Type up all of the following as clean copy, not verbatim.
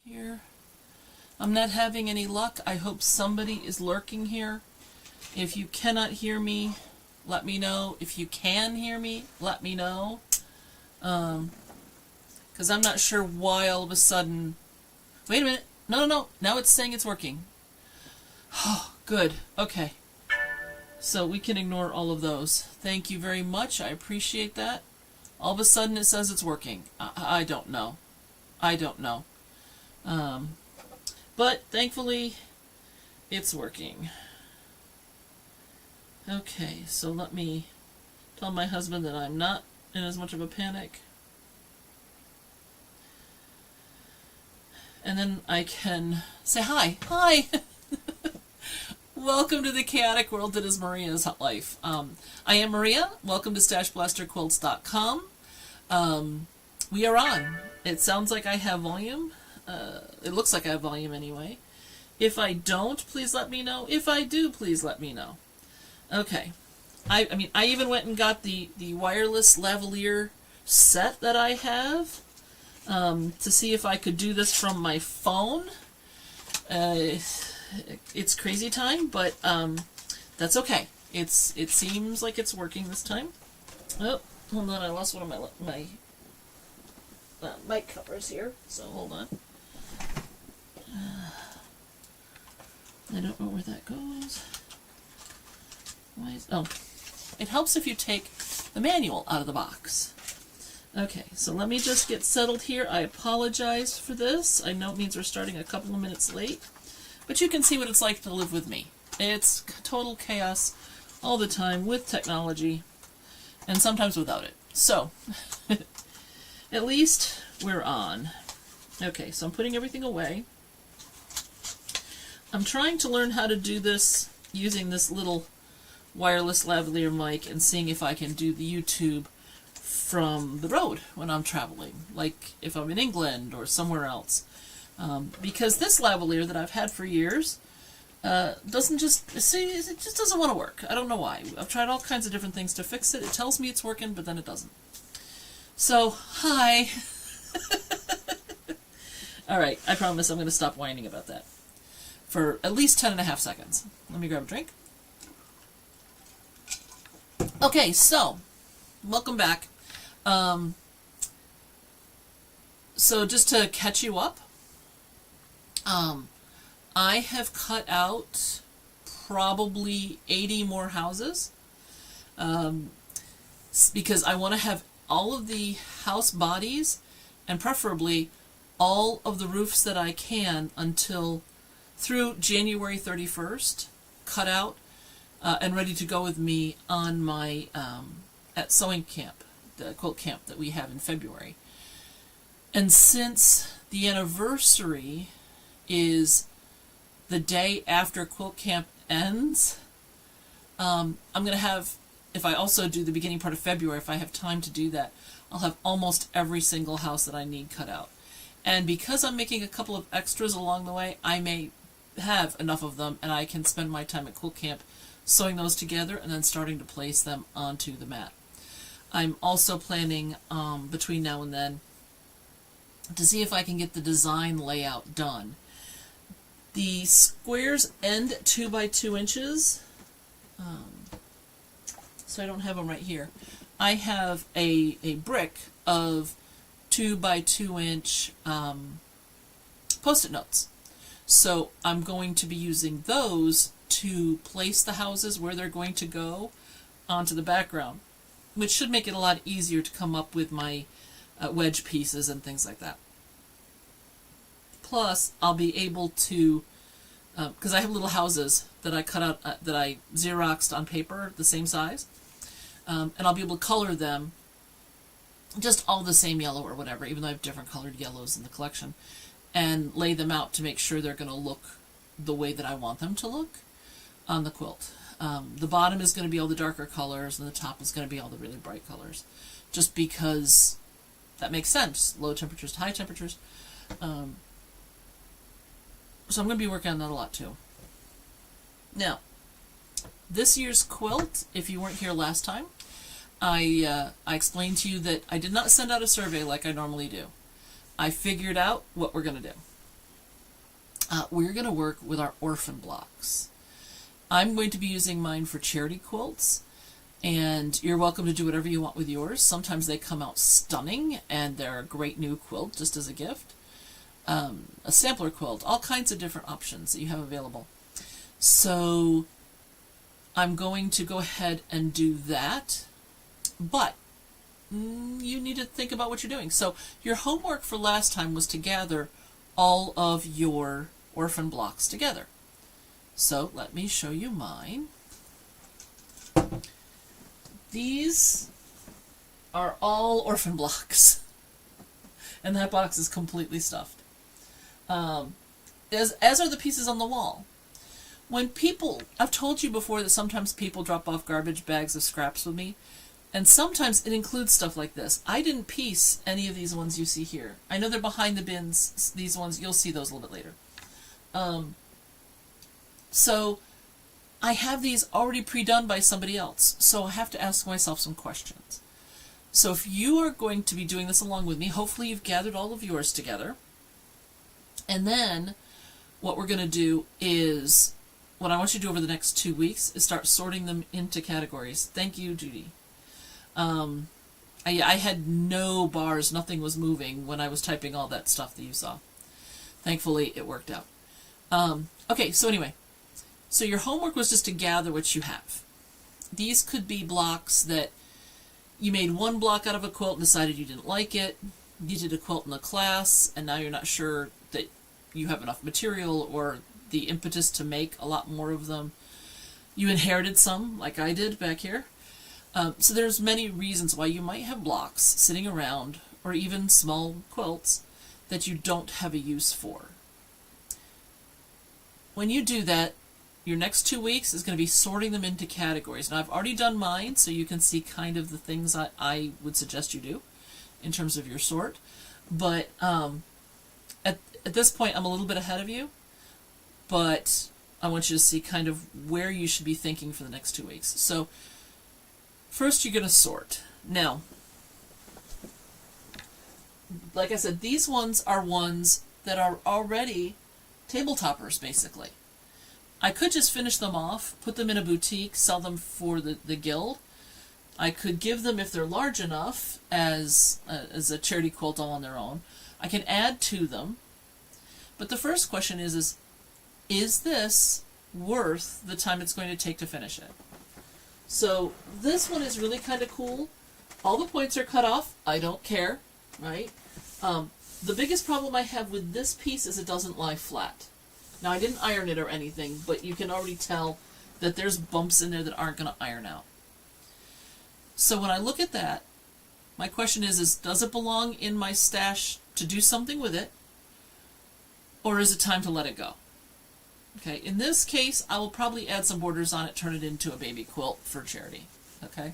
Here. I'm not having any luck. I hope somebody is lurking here. If you cannot hear me, let me know. If you can hear me, let me know. Because I'm not sure why all of a sudden... Wait a minute. No. Now it's saying it's working. Oh, good. Okay. So we can ignore all of those. Thank you very much. I appreciate that. All of a sudden it says it's working. I don't know. I don't know. But thankfully it's working. Okay, so let me tell my husband that I'm not in as much of a panic. And then I can say hi. Hi! Welcome to the chaotic world that is Maria's life. I am Maria. Welcome to StashBlasterQuilts.com. We are on. It sounds like I have volume. It looks like I have volume anyway. If I don't, please let me know. If I do, please let me know. Okay. I mean, I even went and got the wireless lavalier set that I have to see if I could do this from my phone. It's crazy time, but that's okay. It seems like it's working this time. Oh, hold on, I lost one of my mic covers here, so hold on. I don't know where that goes. Oh, it helps if you take the manual out of the box. Okay, so let me just get settled here. I apologize for this. I know it means we're starting a couple of minutes late, but you can see what it's like to live with me. It's total chaos all the time with technology, and sometimes without it. So, at least we're on. Okay, so I'm putting everything away. I'm trying to learn how to do this using this little wireless lavalier mic and seeing if I can do the YouTube from the road when I'm traveling, like if I'm in England or somewhere else. Because this lavalier that I've had for years doesn't just, see, it just doesn't want to work. I don't know why. I've tried all kinds of different things to fix it. It tells me it's working, but then it doesn't. So, hi. Alright, I promise I'm going to stop whining about that for at least 10.5 seconds. Let me grab a drink. Okay, so, welcome back. So just to catch you up, I have cut out probably 80 more houses, because I want to have all of the house bodies and preferably all of the roofs that I can until through January 31st cut out and ready to go with me on my at sewing camp, the quilt camp that we have in February. And since the anniversary is the day after quilt camp ends, I'm going to have, if I also do the beginning part of February, if I have time to do that, I'll have almost every single house that I need cut out. And because I'm making a couple of extras along the way, I may have enough of them and I can spend my time at quilt camp sewing those together and then starting to place them onto the mat. I'm also planning between now and then to see if I can get the design layout done. The squares end at 2 by 2 inches, so I don't have them right here. I have a brick of 2 by 2 inch post-it notes. So I'm going to be using those to place the houses where they're going to go onto the background, which should make it a lot easier to come up with my wedge pieces and things like that. Plus, I'll be able to, because I have little houses that I cut out, that I Xeroxed on paper, the same size, and I'll be able to color them just all the same yellow or whatever, even though I have different colored yellows in the collection, and lay them out to make sure they're going to look the way that I want them to look on the quilt. The bottom is going to be all the darker colors, and the top is going to be all the really bright colors, just because that makes sense. Low temperatures to high temperatures. So I'm going to be working on that a lot too. Now, this year's quilt, if you weren't here last time, I explained to you that I did not send out a survey like I normally do. I figured out what we're going to do. We're going to work with our orphan blocks. I'm going to be using mine for charity quilts, and you're welcome to do whatever you want with yours. Sometimes they come out stunning, and they're a great new quilt just as a gift. A sampler quilt, all kinds of different options that you have available. So I'm going to go ahead and do that, but you need to think about what you're doing. So your homework for last time was to gather all of your orphan blocks together. So let me show you mine. These are all orphan blocks. And that box is completely stuffed. As are the pieces on the wall. When people, I've told you before that sometimes people drop off garbage bags of scraps with me, and sometimes it includes stuff like this. I didn't piece any of these ones you see here. I know they're behind the bins, these ones, you'll see those a little bit later. So I have these already pre-done by somebody else, so I have to ask myself some questions. So if you are going to be doing this along with me, hopefully you've gathered all of yours together. And then what we're going to do is, what I want you to do over the next 2 weeks is start sorting them into categories. Thank you, Judy. I had no bars, nothing was moving when I was typing all that stuff that you saw. Thankfully, it worked out. Okay, so anyway, so your homework was just to gather what you have. These could be blocks that you made one block out of a quilt and decided you didn't like it. You did a quilt in the class, and now you're not sure that you have enough material or the impetus to make a lot more of them. You inherited some, like I did back here. So there's many reasons why you might have blocks sitting around, or even small quilts, that you don't have a use for. When you do that, your next 2 weeks is going to be sorting them into categories. Now, I've already done mine, so you can see kind of the things I would suggest you do in terms of your sort. But at this point, I'm a little bit ahead of you, but I want you to see kind of where you should be thinking for the next 2 weeks. So first, you're going to sort. Now, like I said, these ones are ones that are already table toppers, basically. I could just finish them off, put them in a boutique, sell them for the guild. I could give them, if they're large enough, as a charity quilt all on their own. I can add to them. But the first question is this worth the time it's going to take to finish it? So this one is really kind of cool. All the points are cut off. I don't care, right? The biggest problem I have with this piece is it doesn't lie flat. Now, I didn't iron it or anything, but you can already tell that there's bumps in there that aren't going to iron out. So when I look at that, my question is does it belong in my stash to do something with it, or is it time to let it go? Okay, in this case, I will probably add some borders on it, turn it into a baby quilt for charity. Okay,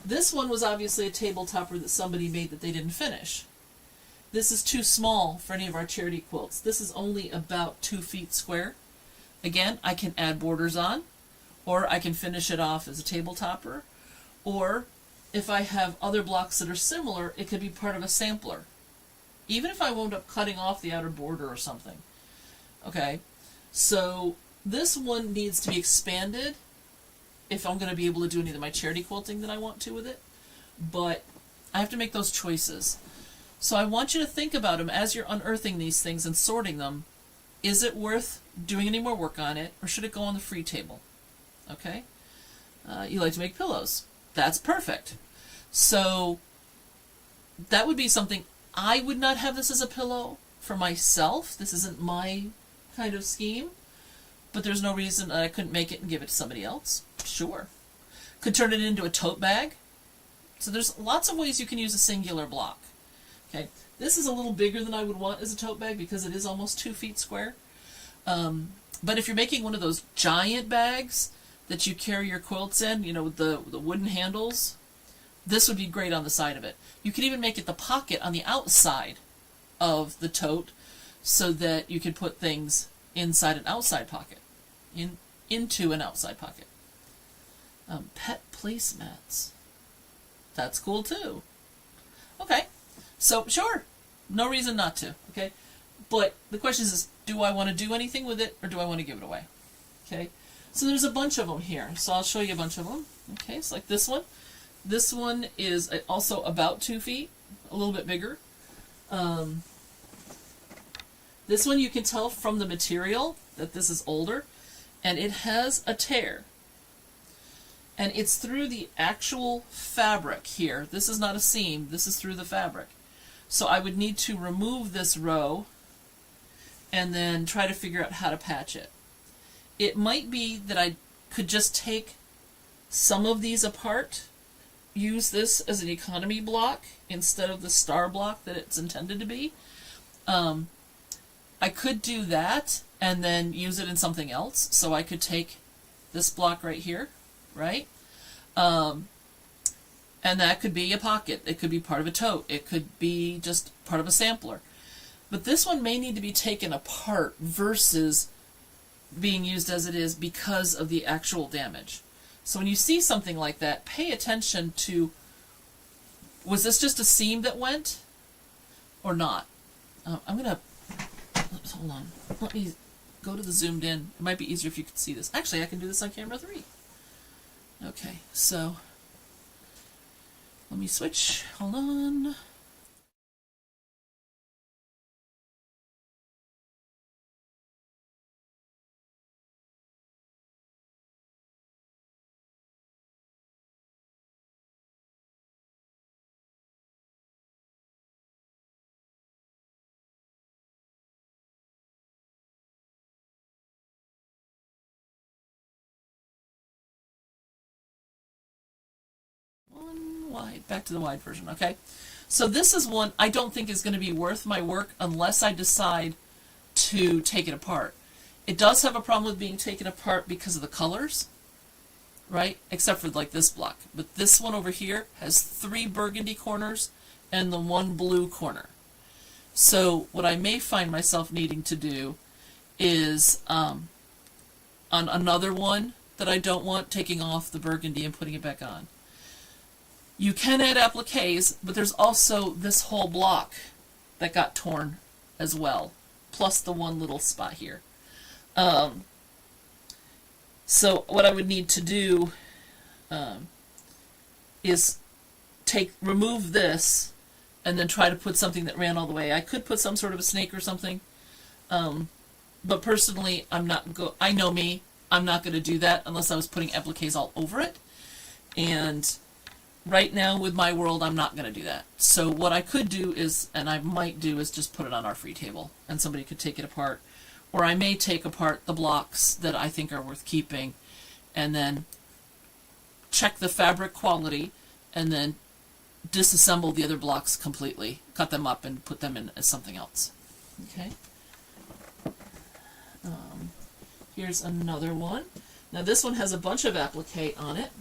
this one was obviously a table topper that somebody made that they didn't finish. This is too small for any of our charity quilts. This is only about 2 feet square. Again, I can add borders on, or I can finish it off as a table topper, or if I have other blocks that are similar, it could be part of a sampler. Even if I wound up cutting off the outer border or something. Okay, so this one needs to be expanded if I'm going to be able to do any of my charity quilting that I want to with it, but I have to make those choices. So I want you to think about them as you're unearthing these things and sorting them. Is it worth doing any more work on it, or should it go on the free table? Okay? You like to make pillows. That's perfect. So that would be something. I would not have this as a pillow for myself. This isn't my kind of scheme. But there's no reason I couldn't make it and give it to somebody else. Sure. Could turn it into a tote bag. So there's lots of ways you can use a singular block. Okay, this is a little bigger than I would want as a tote bag because it is almost 2 feet square. But if you're making one of those giant bags that you carry your quilts in, you know, with the wooden handles, this would be great on the side of it. You could even make it the pocket on the outside of the tote so that you could put things inside an outside pocket, into an outside pocket. Pet placemats. That's cool too. Okay. So, sure, no reason not to, okay? But the question is, do I want to do anything with it, or do I want to give it away? Okay? So there's a bunch of them here. So I'll show you a bunch of them. Okay, so like this one. This one is also about 2 feet, a little bit bigger. This one you can tell from the material that this is older, and it has a tear. And it's through the actual fabric here. This is not a seam, this is through the fabric. So I would need to remove this row and then try to figure out how to patch it. It might be that I could just take some of these apart, use this as an economy block instead of the star block that it's intended to be. I could do that and then use it in something else. So I could take this block right here, right? And that could be a pocket. It could be part of a tote. It could be just part of a sampler. But this one may need to be taken apart versus being used as it is because of the actual damage. So when you see something like that, pay attention to, was this just a seam that went or not? I'm going to, hold on, let me go to the zoomed in. It might be easier if you could see this. Actually, I can do this on camera 3. Okay, so let me switch. Hold on. One wide, back to the wide version, okay? So this is one I don't think is going to be worth my work unless I decide to take it apart. It does have a problem with being taken apart because of the colors, right? Except for like this block. But this one over here has 3 burgundy corners and the 1 blue corner. So what I may find myself needing to do is on another one that I don't want, taking off the burgundy and putting it back on. You can add appliques, but there's also this whole block that got torn as well, plus the one little spot here. So what I would need to do is remove this and then try to put something that ran all the way. I could put some sort of a snake or something, but personally, I know me, I'm not going to do that unless I was putting appliques all over it. And right now with my world, I'm not going to do that. So what I could do is, and I might do, is just put it on our free table and somebody could take it apart. Or I may take apart the blocks that I think are worth keeping and then check the fabric quality and then disassemble the other blocks completely, cut them up and put them in as something else. Okay. Here's another one. Now this one has a bunch of applique on it.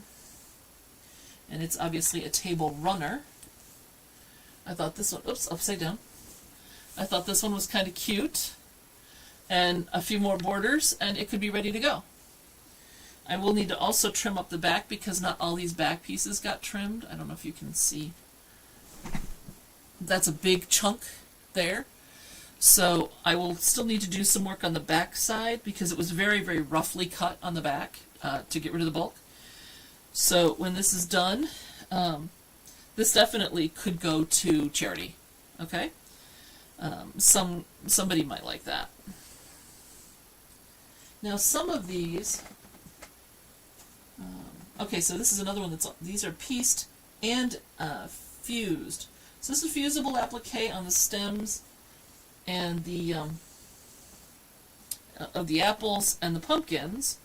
And it's obviously a table runner. I thought this one, oops, upside down. I thought this one was kind of cute. And a few more borders, and it could be ready to go. I will need to also trim up the back because not all these back pieces got trimmed. I don't know if you can see. That's a big chunk there. So I will still need to do some work on the back side because it was very, very roughly cut on the back to get rid of the bulk. So when this is done, this definitely could go to charity, okay? Somebody might like that. Now some of these, okay, so this is another one these are pieced and fused. So this is fusible applique on the stems and the of the apples and the pumpkins,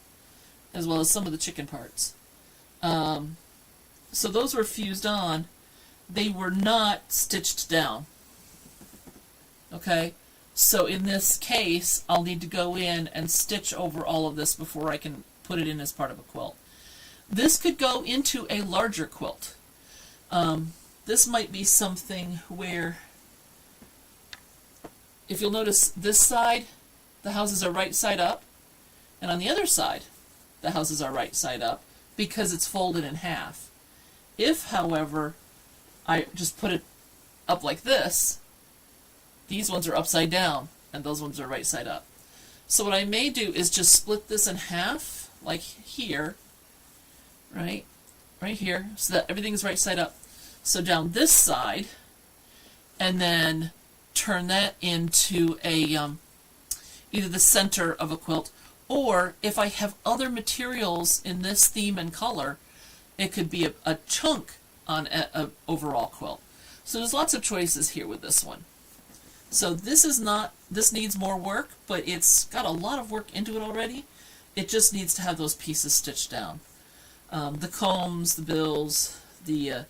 as well as some of the chicken parts. So those were fused on. They were not stitched down. Okay, so in this case, I'll need to go in and stitch over all of this before I can put it in as part of a quilt. This could go into a larger quilt. This might be something where, if you'll notice, this side, the houses are right side up, and on the other side, the houses are right side up, because it's folded in half. If, however, I just put it up like this, these ones are upside down, and those ones are right side up. So what I may do is just split this in half, like here, right here, so that everything is right side up. So down this side, and then turn that into a either the center of a quilt, or if I have other materials in this theme and color, it could be a chunk on an overall quilt. So there's lots of choices here with this one. So this needs more work, but it's got a lot of work into it already. It just needs to have those pieces stitched down. the combs, the bills, the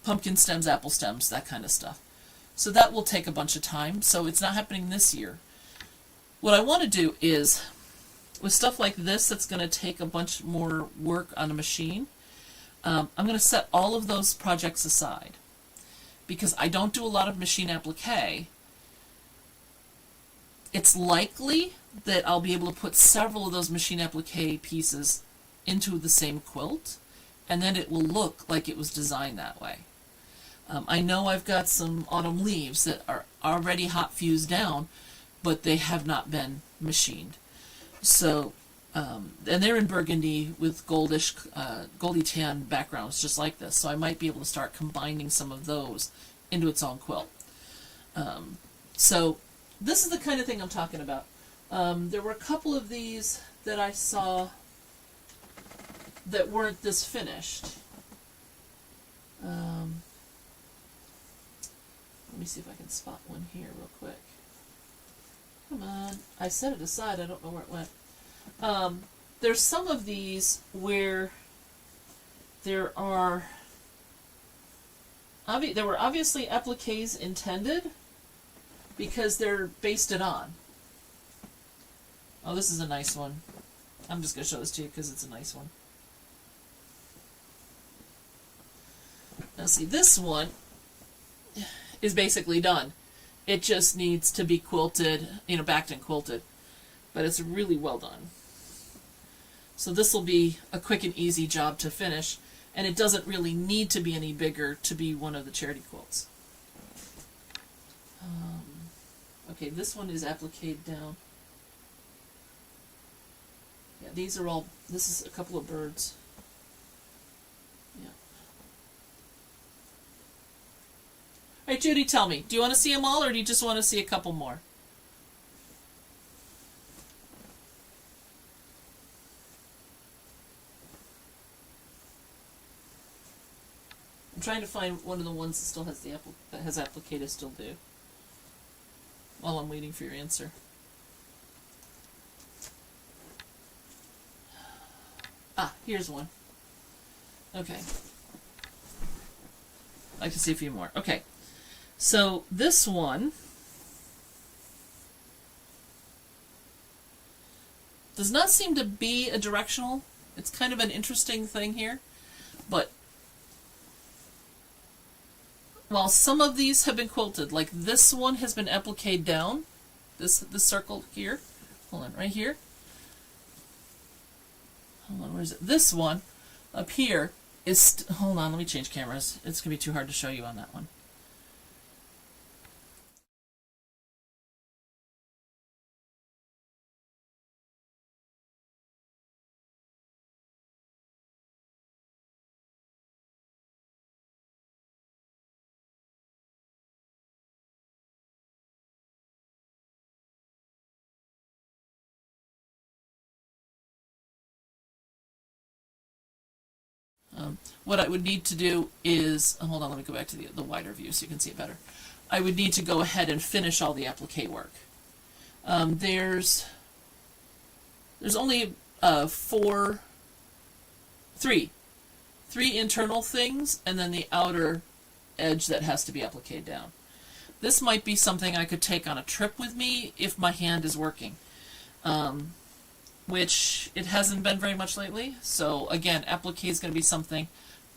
pumpkin stems, apple stems, that kind of stuff. So that will take a bunch of time. So it's not happening this year. What I want to do is, with stuff like this that's going to take a bunch more work on a machine, I'm going to set all of those projects aside. Because I don't do a lot of machine applique, it's likely that I'll be able to put several of those machine applique pieces into the same quilt, and then it will look like it was designed that way. I know I've got some autumn leaves that are already hot fused down, but they have not been machined. So, and they're in burgundy with goldish, goldy tan backgrounds, just like this. So I might be able to start combining some of those into its own quilt. So this is the kind of thing I'm talking about. There were a couple of these that I saw that weren't this finished. Let me see if I can spot one here real quick. Come on. I set it aside. I don't know where it went. There's some of these where there were obviously appliques intended because they're basted on. Oh, this is a nice one. I'm just going to show this to you because it's a nice one. Now see, this one is basically done. It just needs to be quilted, backed and quilted. But it's really well done. So this will be a quick and easy job to finish, and it doesn't really need to be any bigger to be one of the charity quilts. Okay, this one is appliqued down. Yeah, these are all, this is a couple of birds. Yeah. All right, Judy, tell me, do you want to see them all, or do you just want to see a couple more? I'm trying to find one of the ones that still has that has applique to still do, while I'm waiting for your answer. Ah, here's one. Okay. I'd like to see a few more. Okay. So this one does not seem to be a directional. It's kind of an interesting thing here. But while some of these have been quilted, like this one has been appliqued down, this circle here. Hold on, right here. Hold on, where is it? This one up here is, hold on, let me change cameras. It's going to be too hard to show you on that one. What I would need to do is, hold on, let me go back to the wider view so you can see it better. I would need to go ahead and finish all the applique work. There's only three internal things, and then the outer edge that has to be appliqued down. This might be something I could take on a trip with me if my hand is working. Which it hasn't been very much lately. So again, applique is going to be something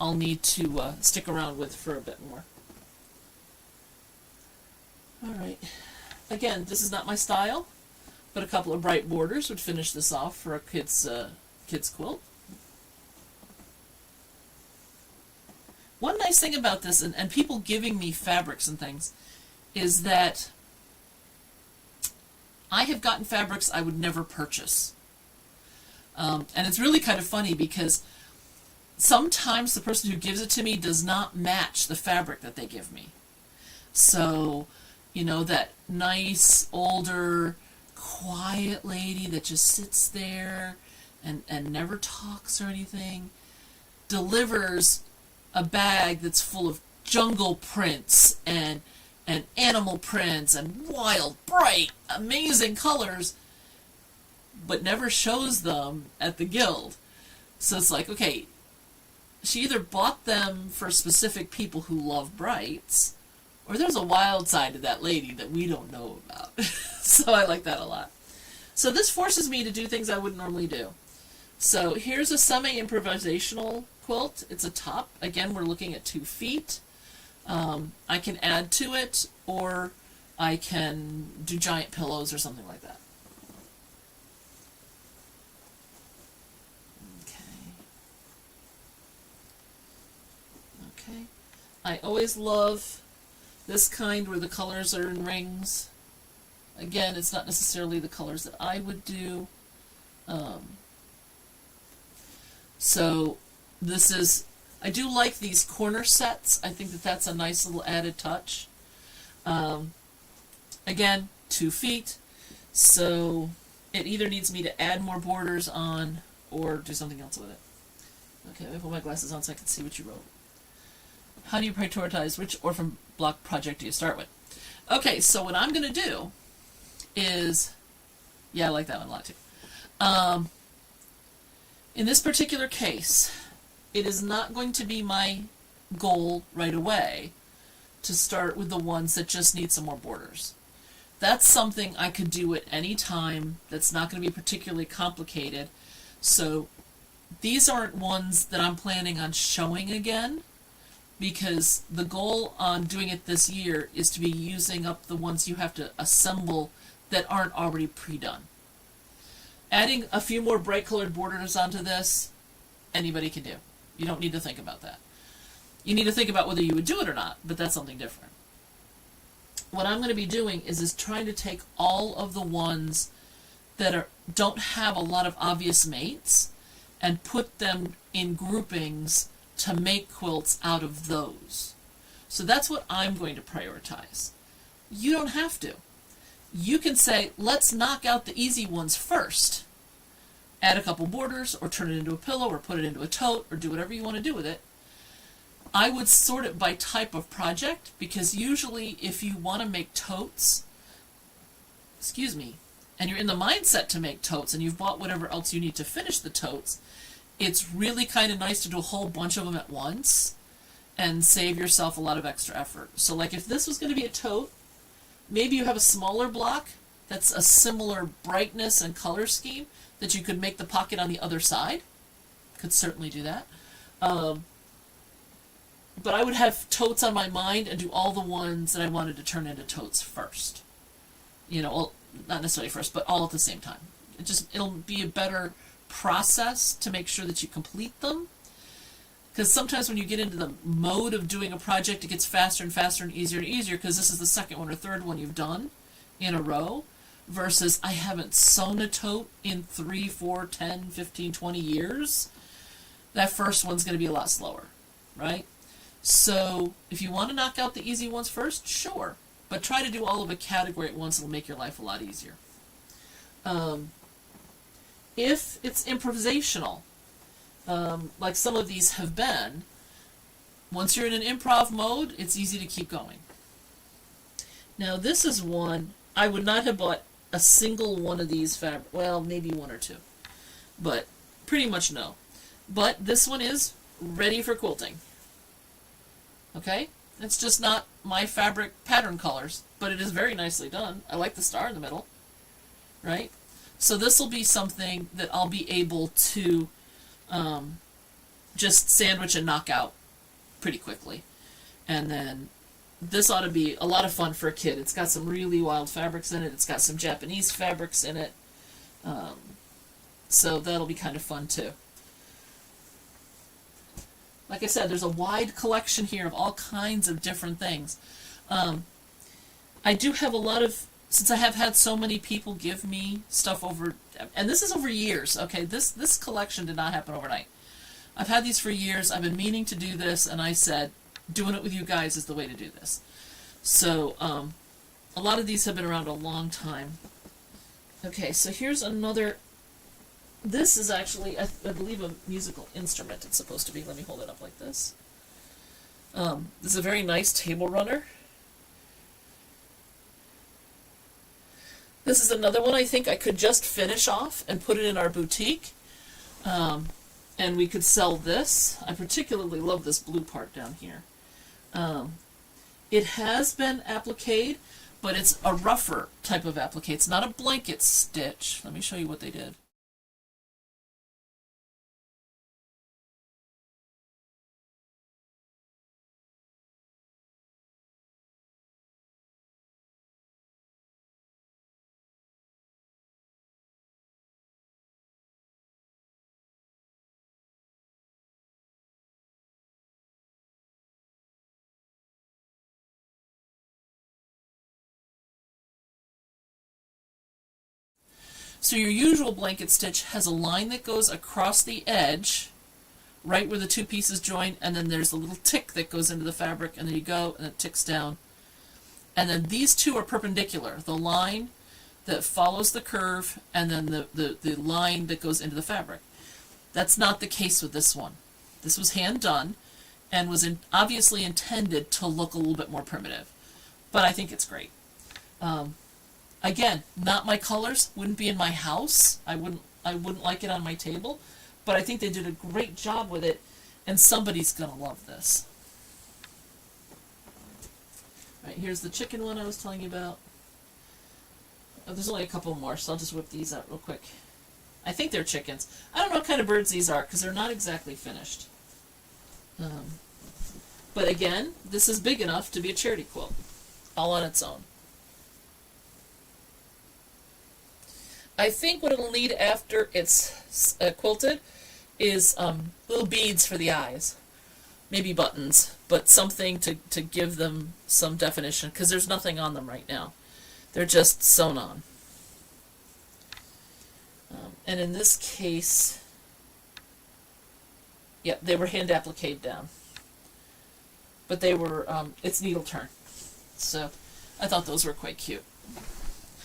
I'll need to stick around with for a bit more. Alright, again, this is not my style, but a couple of bright borders would finish this off for a kid's quilt. One nice thing about this, and people giving me fabrics and things, is that I have gotten fabrics I would never purchase. And it's really kind of funny because sometimes the person who gives it to me does not match the fabric that they give me. So, that nice, older, quiet lady that just sits there and never talks or anything delivers a bag that's full of jungle prints and animal prints and wild, bright, amazing colors, but never shows them at the guild. So it's like, okay, she either bought them for specific people who love brights, or there's a wild side to that lady that we don't know about. So I like that a lot. So this forces me to do things I wouldn't normally do. So here's a semi-improvisational quilt. It's a top. Again, we're looking at 2 feet. I can add to it, or I can do giant pillows or something like that. Okay. I always love this kind where the colors are in rings. Again, it's not necessarily the colors that I would do. So this is, I do like these corner sets. I think that that's a nice little added touch. Again, 2 feet, so it either needs me to add more borders on or do something else with it. Okay, let me put my glasses on so I can see what you wrote. How do you prioritize? Which orphan block project do you start with? Okay, so what I'm going to do is, yeah, I like that one a lot too. In this particular case, it is not going to be my goal right away to start with the ones that just need some more borders. That's something I could do at any time. That's not going to be particularly complicated. So these aren't ones that I'm planning on showing again, because the goal on doing it this year is to be using up the ones you have to assemble that aren't already pre-done. Adding a few more bright colored borders onto this, anybody can do. You don't need to think about that. You need to think about whether you would do it or not, but that's something different. What I'm going to be doing is trying to take all of the ones that don't have a lot of obvious mates and put them in groupings to make quilts out of those. So that's what I'm going to prioritize. You don't have to. You can say, let's knock out the easy ones first. Add a couple borders, or turn it into a pillow, or put it into a tote, or do whatever you want to do with it. I would sort it by type of project, because usually if you want to make totes, and you're in the mindset to make totes, and you've bought whatever else you need to finish the totes, it's really kind of nice to do a whole bunch of them at once and save yourself a lot of extra effort. So like if this was going to be a tote, maybe you have a smaller block that's a similar brightness and color scheme that you could make the pocket on the other side. Could certainly do that. But I would have totes on my mind and do all the ones that I wanted to turn into totes first. You know, well, not necessarily first, but all at the same time. It'll be a better process to make sure that you complete them. Because sometimes when you get into the mode of doing a project, it gets faster and faster and easier because this is the second one or third one you've done in a row, versus I haven't sewn a tote in 3, 4, 10, 15, 20 years. That first one's going to be a lot slower, right? So if you want to knock out the easy ones first, sure. But try to do all of a category at once. It'll make your life a lot easier. If it's improvisational, like some of these have been, once you're in an improv mode, it's easy to keep going. Now this is one, I would not have bought a single one of these fabric, well, maybe one or two, but pretty much no. But this one is ready for quilting. Okay? It's just not my fabric pattern colors, but it is very nicely done. I like the star in the middle, right? So this will be something that I'll be able to just sandwich and knock out pretty quickly. And then this ought to be a lot of fun for a kid. It's got some really wild fabrics in it. It's got some Japanese fabrics in it. So that'll be kind of fun too. Like I said, there's a wide collection here of all kinds of different things. I do have a lot of, since I have had so many people give me stuff over, and this is over years, okay? This collection did not happen overnight. I've had these for years. I've been meaning to do this, and I said, doing it with you guys is the way to do this. So, a lot of these have been around a long time. Okay, so here's another. This is actually, I believe, a musical instrument it's supposed to be. Let me hold it up like this. This is a very nice table runner. This is another one I think I could just finish off and put it in our boutique. And And we could sell this. I particularly love this blue part down here. It has been appliqued, but it's a rougher type of applique. It's not a blanket stitch. Let me show you what they did. So your usual blanket stitch has a line that goes across the edge, right where the two pieces join, and then there's a little tick that goes into the fabric, and there you go, and it ticks down. And then these two are perpendicular, the line that follows the curve, and then the line that goes into the fabric. That's not the case with this one. This was hand done, and was obviously intended to look a little bit more primitive. But I think it's great. Again, not my colors, wouldn't be in my house. I wouldn't like it on my table, but I think they did a great job with it, and somebody's gonna love this. All right, here's the chicken one I was telling you about. Oh, there's only a couple more, so I'll just whip these out real quick. I think they're chickens. I don't know what kind of birds these are, because they're not exactly finished. But again, this is big enough to be a charity quilt, all on its own. I think what it'll need after it's quilted is little beads for the eyes. Maybe buttons, but something to give them some definition, because there's nothing on them right now. They're just sewn on. And in this case, yeah, they were hand appliqued down. But they were, it's needle turn. So I thought those were quite cute.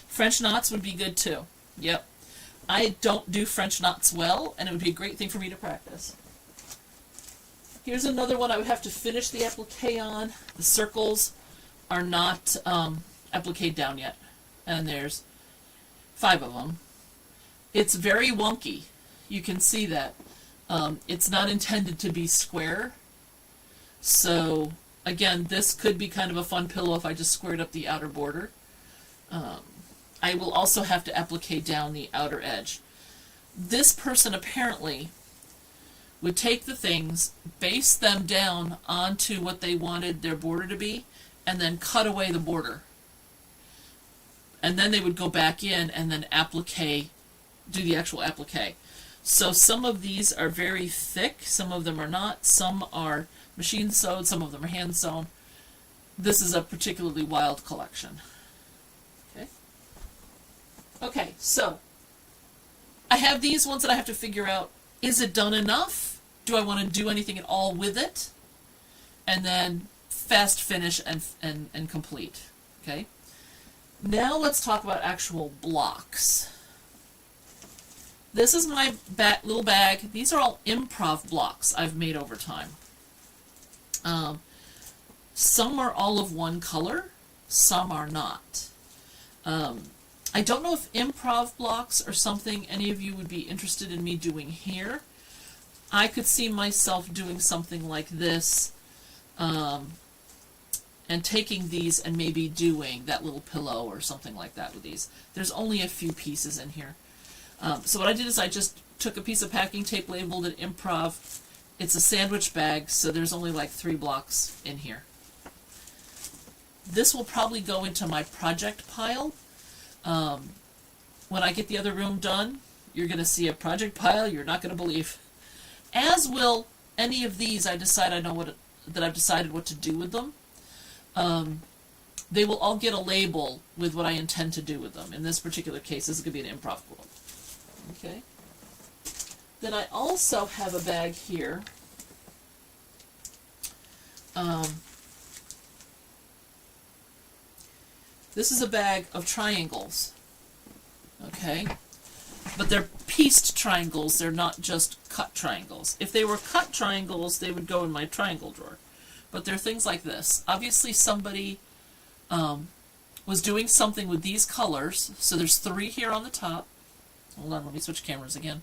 French knots would be good too. Yep. I don't do French knots well, and it would be a great thing for me to practice. Here's another one I would have to finish the applique on. The circles are not appliqued down yet, and there's 5 of them. It's very wonky. You can see that. It's not intended to be square. So, again, this could be kind of a fun pillow if I just squared up the outer border. I will also have to applique down the outer edge. This person apparently would take the things, base them down onto what they wanted their border to be, and then cut away the border. And then they would go back in and then applique, do the actual applique. So some of these are very thick, some of them are not, some are machine sewed, some of them are hand sewn. This is a particularly wild collection. Okay, so I have these ones that I have to figure out, is it done enough? Do I want to do anything at all with it? And then fast finish and complete. Okay. Now let's talk about actual blocks. This is my little bag. These are all improv blocks I've made over time. Some are all of one color, some are not. I don't know if improv blocks are something any of you would be interested in me doing here. I could see myself doing something like this, and taking these and maybe doing that little pillow or something like that with these. There's only a few pieces in here. So what I did is I just took a piece of packing tape, labeled it improv. It's a sandwich bag, so there's only like 3 blocks in here. This will probably go into my project pile. When I get the other room done, you're going to see a project pile you're not going to believe. As will any of these. I've decided what to do with them. They will all get a label with what I intend to do with them. In this particular case, this is going to be an improv quilt. Okay. Then I also have a bag here. This is a bag of triangles. Okay. But they're pieced triangles, they're not just cut triangles. If they were cut triangles, they would go in my triangle drawer. But they're things like this. Obviously somebody was doing something with these colors, so there's 3 here on the top. Hold on, let me switch cameras again.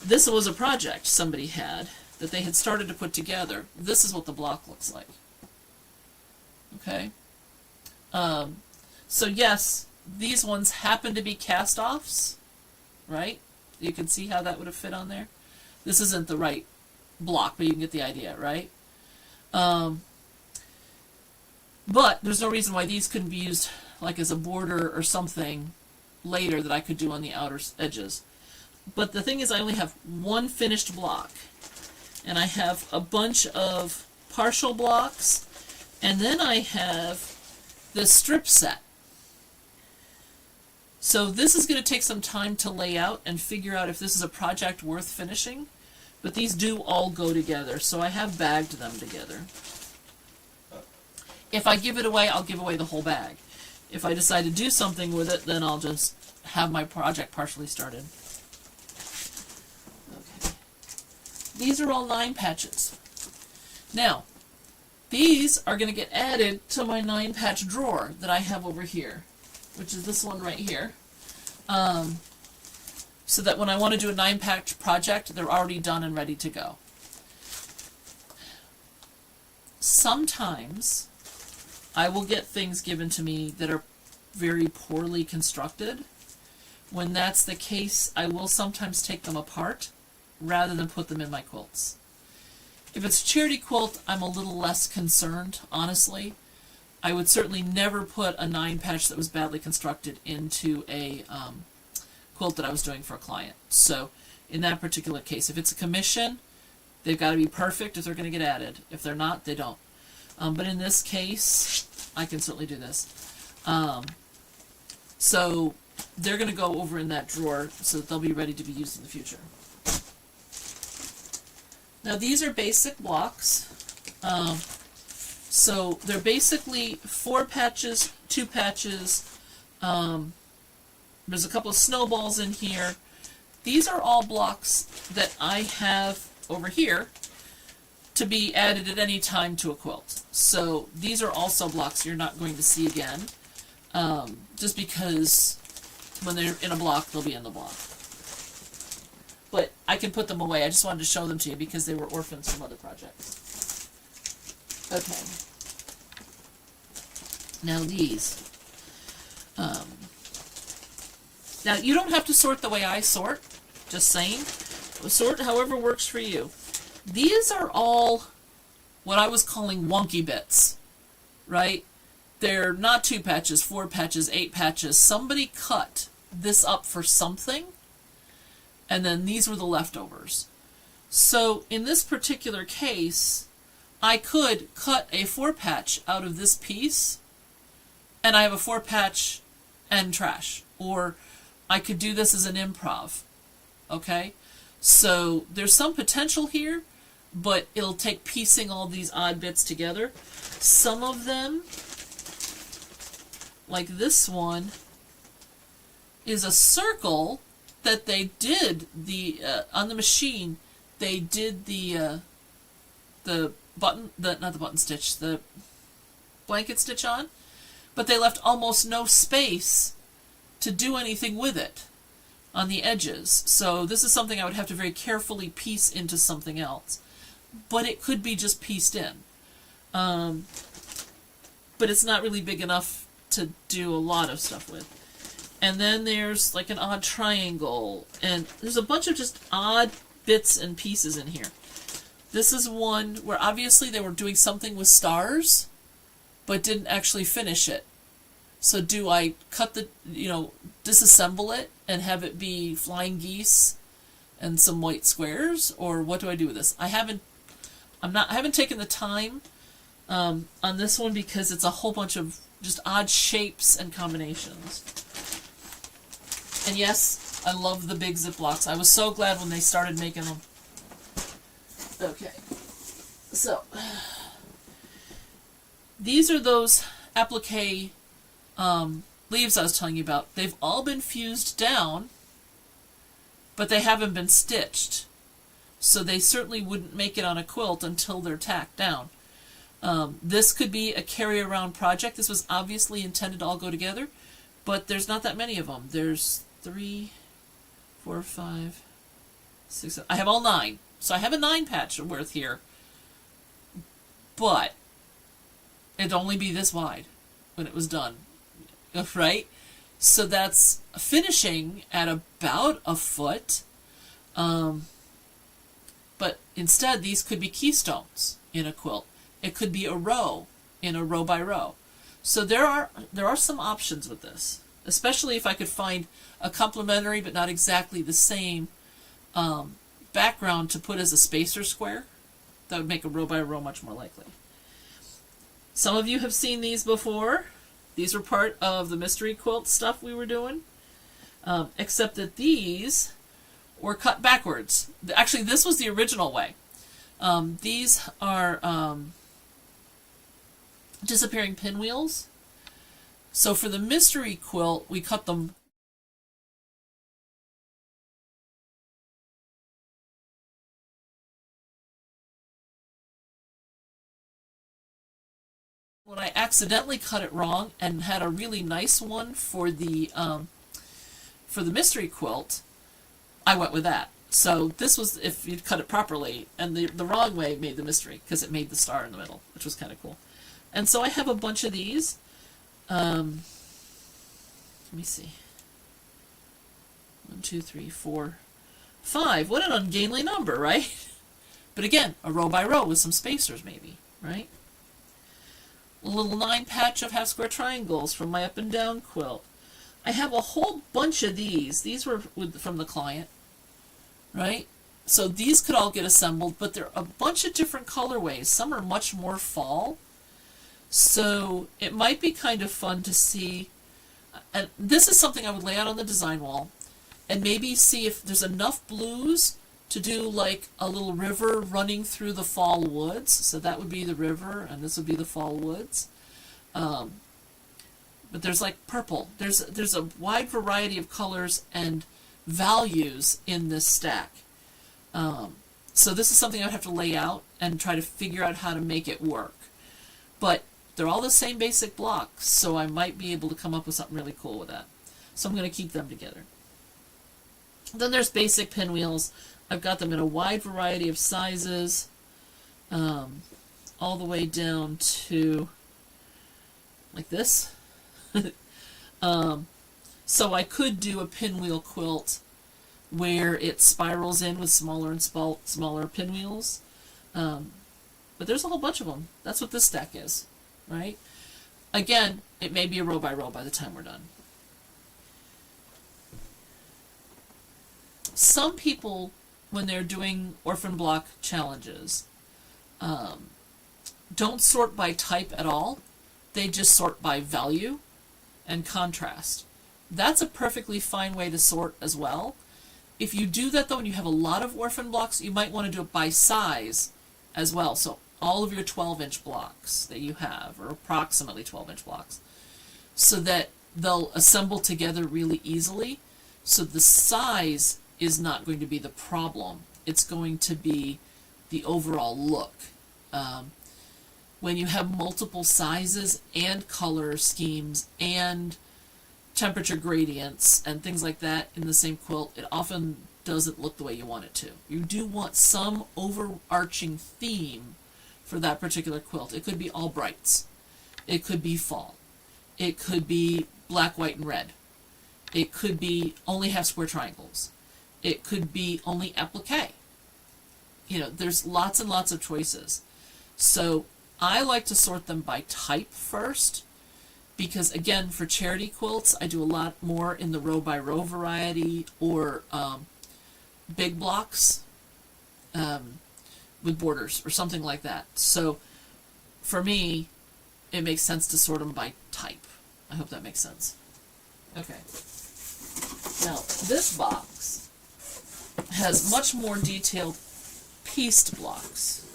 This was a project somebody had that they had started to put together. This is what the block looks like. Okay? So yes, these ones happen to be cast-offs, right? You can see how that would have fit on there. This isn't the right block, but you can get the idea, right? But there's no reason why these couldn't be used like as a border or something later that I could do on the outer edges. But the thing is, I only have one finished block, and I have a bunch of partial blocks, and then I have the strip set. So this is going to take some time to lay out and figure out if this is a project worth finishing, but these do all go together, so I have bagged them together. If I give it away, I'll give away the whole bag. If I decide to do something with it, then I'll just have my project partially started. Okay. These are all 9 patches. Now, these are going to get added to my 9-patch drawer that I have over here, which is this one right here. So that when I want to do a 9-patch project, they're already done and ready to go. Sometimes I will get things given to me that are very poorly constructed. When that's the case, I will sometimes take them apart rather than put them in my quilts. If it's a charity quilt, I'm a little less concerned, honestly. I would certainly never put a 9-patch that was badly constructed into a quilt that I was doing for a client. So in that particular case, if it's a commission, they've got to be perfect if they're going to get added. If they're not, they don't. But in this case, I can certainly do this. So they're going to go over in that drawer so that they'll be ready to be used in the future. Now these are basic blocks. So they're basically 4 patches, 2 patches. There's a couple of snowballs in here. These are all blocks that I have over here to be added at any time to a quilt. So these are also blocks you're not going to see again, just because when they're in a block, they'll be in the block. But I can put them away. I just wanted to show them to you because they were orphans from other projects. Okay. Now these. Now you don't have to sort the way I sort, just saying. Sort however works for you. These are all what I was calling wonky bits, right? They're not 2 patches, 4 patches, 8 patches. Somebody cut this up for something, and then these were the leftovers. So in this particular case, I could cut a 4-patch out of this piece, and I have a 4-patch and trash. Or I could do this as an improv, okay? So there's some potential here, but it'll take piecing all these odd bits together. Some of them, like this one, is a circle that they did on the machine. They did the blanket stitch on, but they left almost no space to do anything with it on the edges. So this is something I would have to very carefully piece into something else. But it could be just pieced in. But it's not really big enough to do a lot of stuff with. And then there's like an odd triangle, and there's a bunch of just odd bits and pieces in here. This is one where obviously they were doing something with stars, but didn't actually finish it. So do I cut disassemble it and have it be flying geese and some white squares, or what do I do with this? I haven't taken the time on this one because it's a whole bunch of just odd shapes and combinations. And yes, I love the big Ziplocs. I was so glad when they started making them. Okay, so these are those applique leaves I was telling you about. They've all been fused down, but they haven't been stitched. So they certainly wouldn't make it on a quilt until they're tacked down. This could be a carry-around project. This was obviously intended to all go together, but there's not that many of them. There's 4, 5, 6, 7. I have all 9. So I have a 9 patch worth here. But it'd only be this wide when it was done. Right? So that's finishing at about a foot. But instead, these could be keystones in a quilt. It could be a row in a row by row. So there are some options with this, especially if I could find a complementary but not exactly the same background to put as a spacer square. That would make a row by row much more likely. Some of you have seen these before. These were part of the mystery quilt stuff we were doing, except that these were cut backwards. Actually, this was the original way. These are disappearing pinwheels. So for the mystery quilt, we cut them when I accidentally cut it wrong and had a really nice one for the mystery quilt, I went with that. So this was if you'd cut it properly, and the wrong way made the mystery because it made the star in the middle, which was kind of cool. And so I have a bunch of these. Let me see. 1, 2, 3, 4, 5. What an ungainly number, right? But again, a row by row with some spacers maybe, right? A little 9 patch of half square triangles from my up and down quilt. I have a whole bunch of these. These were from the client, right? So these could all get assembled, but they're a bunch of different colorways. Some are much more fall. So it might be kind of fun to see, and this is something I would lay out on the design wall, and maybe see if there's enough blues to do like a little river running through the fall woods. So that would be the river, and this would be the fall woods. But there's like purple. There's a wide variety of colors and values in this stack. So this is something I'd have to lay out and try to figure out how to make it work. But they're all the same basic blocks, so I might be able to come up with something really cool with that. So I'm going to keep them together. Then there's basic pinwheels. I've got them in a wide variety of sizes, all the way down to like this. So I could do a pinwheel quilt where it spirals in with smaller and smaller pinwheels. But there's a whole bunch of them. That's what this stack is, right? Again, it may be a row by row by the time we're done. Some people, when they're doing orphan block challenges, don't sort by type at all. They just sort by value and contrast. That's a perfectly fine way to sort as well. If you do that, though, and you have a lot of orphan blocks, you might want to do it by size as well. So all of your 12-inch blocks that you have, or approximately 12-inch blocks, so that they'll assemble together really easily. So the size is not going to be the problem. It's going to be the overall look. When you have multiple sizes and color schemes and temperature gradients and things like that in the same quilt, it often doesn't look the way you want it to. You do want some overarching theme for that particular quilt. It could be all brights. It could be fall. It could be black, white, and red. It could be only half square triangles. It could be only applique. You know, there's lots and lots of choices. So I like to sort them by type first, because again, for charity quilts, I do a lot more in the row by row variety, or big blocks with borders or something like that. So for me, it makes sense to sort them by type. I hope that makes sense. Okay. Now, this box has much more detailed pieced blocks.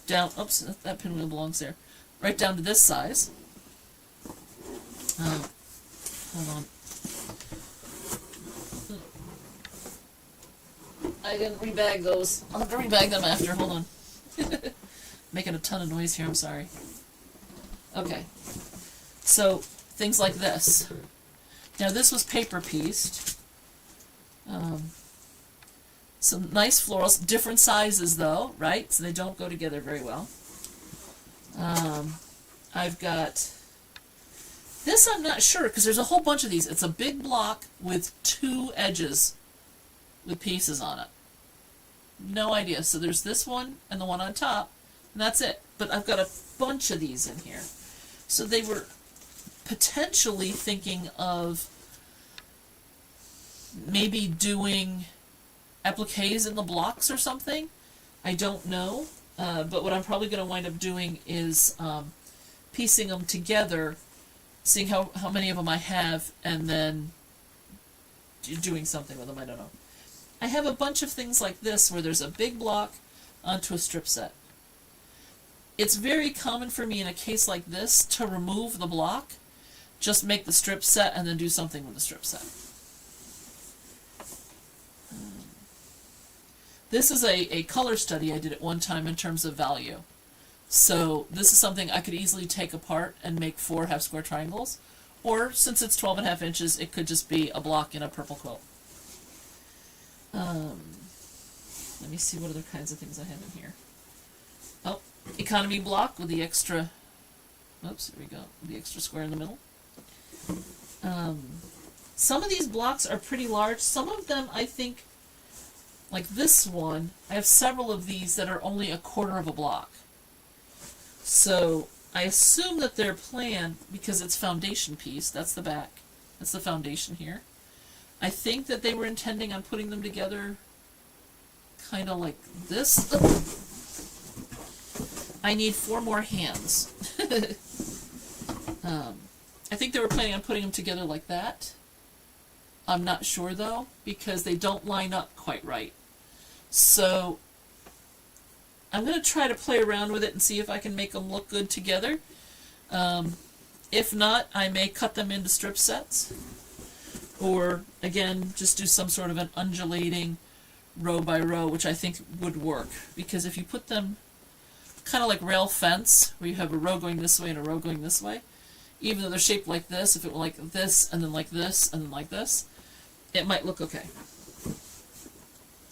Down, oops, that pinwheel belongs there. Right down to this size. Hold on. I didn't rebag those. I'll have to rebag them after. Hold on. Making a ton of noise here, I'm sorry. Okay. So, things like this. Now, this was paper pieced. Some nice florals, different sizes though, right? So they don't go together very well. I've got this, I'm not sure, because there's a whole bunch of these. It's a big block with 2 edges with pieces on it. No idea. So there's this one and the one on top, and that's it. But I've got a bunch of these in here. So they were potentially thinking of maybe doing appliques in the blocks or something. I don't know. But what I'm probably going to wind up doing is piecing them together, seeing how many of them I have, and then doing something with them. I don't know. I have a bunch of things like this where there's a big block onto a strip set. It's very common for me in a case like this to remove the block, just make the strip set, and then do something with the strip set. This is a color study I did at one time in terms of value. So this is something I could easily take apart and make 4 half square triangles. Or, since it's 12.5 inches, it could just be a block in a purple quilt. Let me see what other kinds of things I have in here. Oh, economy block with the extra, oops, here we go, the extra square in the middle. Some of these blocks are pretty large. Some of them, I think, like this one, I have several of these that are only 1/4 of a block. So I assume that their plan, because it's foundation piece, that's the back, that's the foundation here. I think that they were intending on putting them together kind of like this. I need 4 more hands. I think they were planning on putting them together like that. I'm not sure though, because they don't line up quite right. So I'm going to try to play around with it and see if I can make them look good together. If not, I may cut them into strip sets. Or, again, just do some sort of an undulating row by row, which I think would work. Because if you put them kind of like rail fence, where you have a row going this way and a row going this way, even though they're shaped like this, if it were like this, and then like this, and then like this, it might look okay.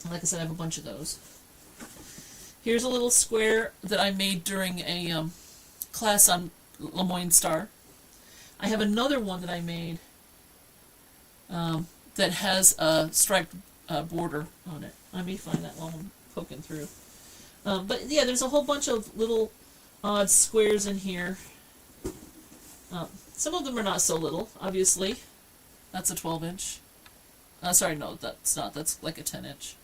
Like I said, I have a bunch of those. Here's a little square that I made during a class on Lemoyne Star. I have another one that I made that has a striped border on it. Let me find that while I'm poking through. But yeah, there's a whole bunch of little odd squares in here. Some of them are not so little, obviously. That's a 12-inch. Sorry, no, that's not. That's like a 10-inch.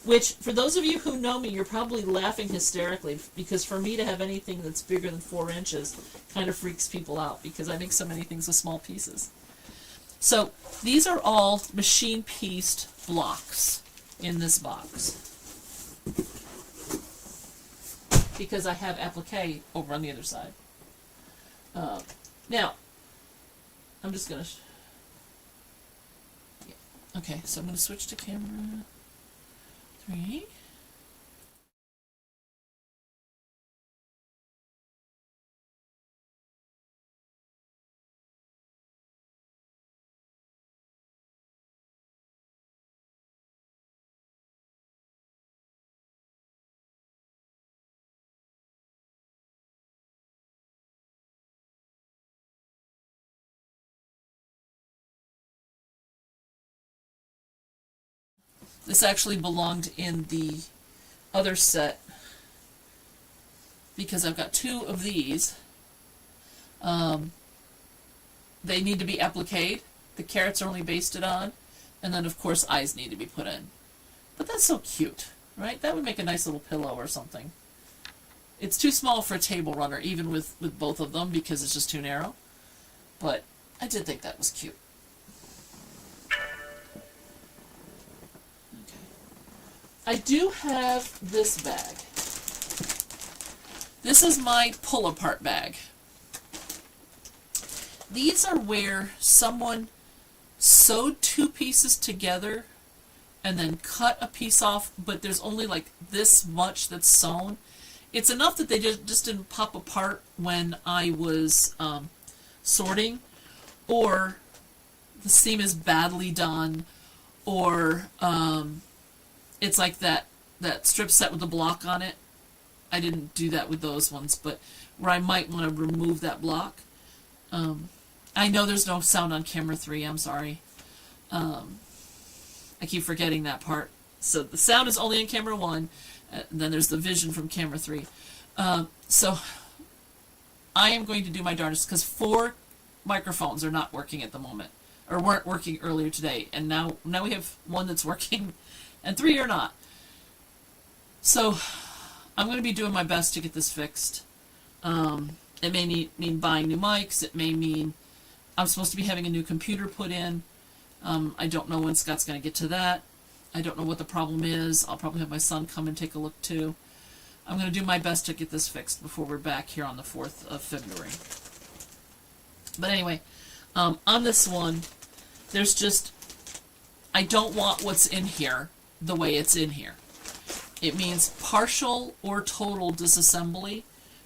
Which, for those of you who know me, you're probably laughing hysterically, because for me to have anything that's bigger than 4 inches kind of freaks people out, because I make so many things with small pieces. So, these are all machine-pieced blocks in this box. Because I have applique over on the other side. Now, I'm just going to... Yeah. Okay, so I'm going to switch to camera 3. This actually belonged in the other set because I've got 2 of these. They need to be appliqued. The carrots are only basted on, and then of course eyes need to be put in. But that's so cute, right? That would make a nice little pillow or something. It's too small for a table runner, even with both of them, because it's just too narrow. But I did think that was cute. I do have this bag. This is my pull-apart bag. These are where someone sewed 2 pieces together and then cut a piece off, but there's only like this much that's sewn. It's enough that they just didn't pop apart when I was sorting, or the seam is badly done, or it's like that strip set with the block on it. I didn't do that with those ones, but where I might want to remove that block. I know there's no sound on camera 3, I'm sorry. I keep forgetting that part. So the sound is only in camera 1, and then there's the vision from camera 3. So I am going to do my darndest, because 4 microphones are not working at the moment, or weren't working earlier today, and now we have 1 that's working, and 3 are not. So I'm going to be doing my best to get this fixed. It may mean buying new mics. It may mean I'm supposed to be having a new computer put in. I don't know when Scott's going to get to that. I don't know what the problem is. I'll probably have my son come and take a look too. I'm going to do my best to get this fixed before we're back here on the 4th of February. But anyway, on this one, there's just, I don't want what's in here the way it's in here. It means partial or total disassembly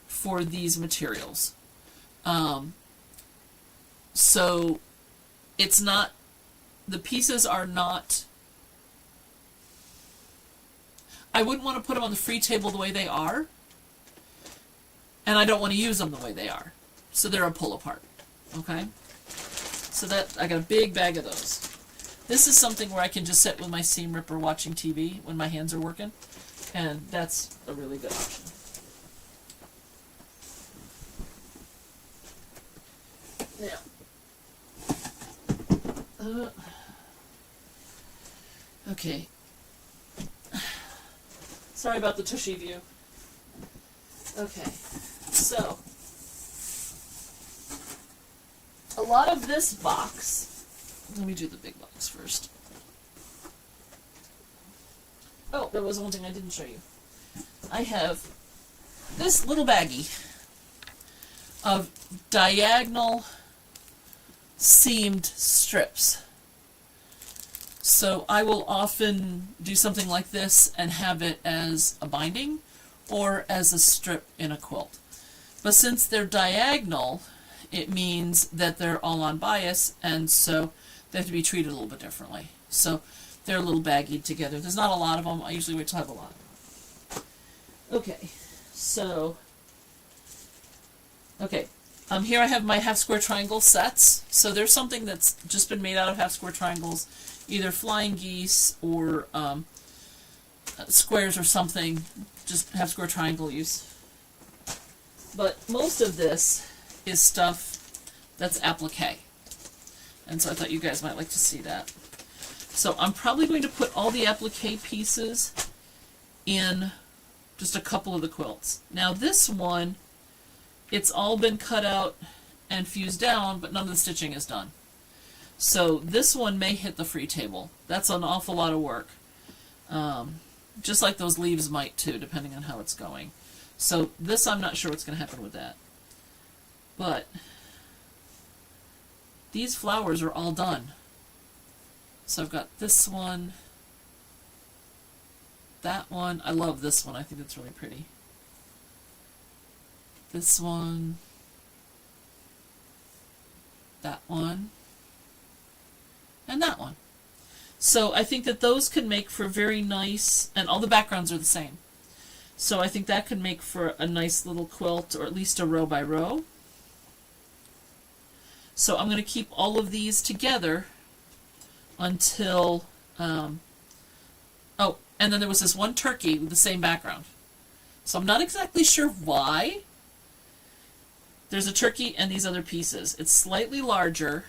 for these materials. So it's not, the pieces are not, I wouldn't want to put them on the free table the way they are, and I don't want to use them the way they are. So they're a pull apart, okay? So that, I got a big bag of those. This is something where I can just sit with my seam ripper watching TV when my hands are working, and that's a really good option. Now, okay. Sorry about the tushy view. Okay, so a lot of this box, let me do the big box first. Oh, there was one thing I didn't show you. I have this little baggie of diagonal seamed strips. So I will often do something like this and have it as a binding or as a strip in a quilt. But since they're diagonal, it means that they're all on bias, and so they have to be treated a little bit differently. So they're a little baggied together. There's not a lot of them. I usually wait till I have a lot. Okay, so here I have my half square triangle sets. So there's something that's just been made out of half square triangles, either flying geese or squares or something, just half square triangle use. But most of this is stuff that's applique. And so I thought you guys might like to see that. So I'm probably going to put all the applique pieces in just a couple of the quilts. Now this one, it's all been cut out and fused down, but none of the stitching is done. So this one may hit the free table. That's an awful lot of work. Just like those leaves might too, depending on how it's going. So this, I'm not sure what's going to happen with that. But these flowers are all done. So I've got this one, that one. I love this one. I think it's really pretty. This one, that one, and that one. So I think that those can make for very nice, and all the backgrounds are the same. So I think that could make for a nice little quilt, or at least a row by row. So I'm going to keep all of these together until, oh, and then there was this one turkey with the same background. So I'm not exactly sure why. There's a turkey and these other pieces. It's slightly larger,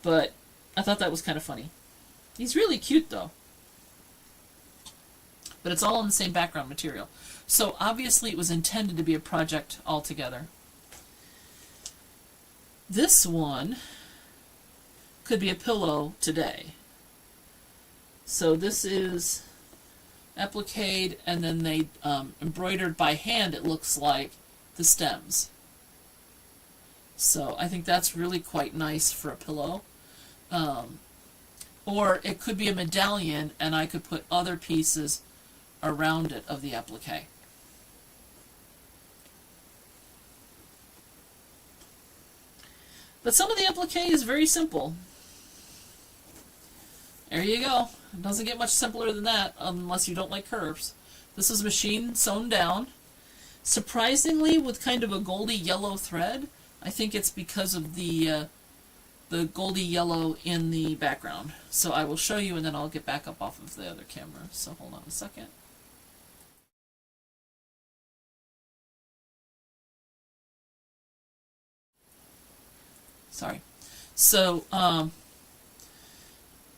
but I thought that was kind of funny. He's really cute though. But it's all on the same background material. So obviously it was intended to be a project altogether. This one could be a pillow today. So this is appliqued, and then they embroidered by hand, it looks like, the stems. So I think that's really quite nice for a pillow. Or it could be a medallion, and I could put other pieces around it of the applique. But some of the applique is very simple. There you go. It doesn't get much simpler than that unless you don't like curves. This is machine sewn down. Surprisingly, with kind of a goldy yellow thread. I think it's because of the goldy yellow in the background. So I will show you and then I'll get back up off of the other camera. So hold on a second. Sorry. So,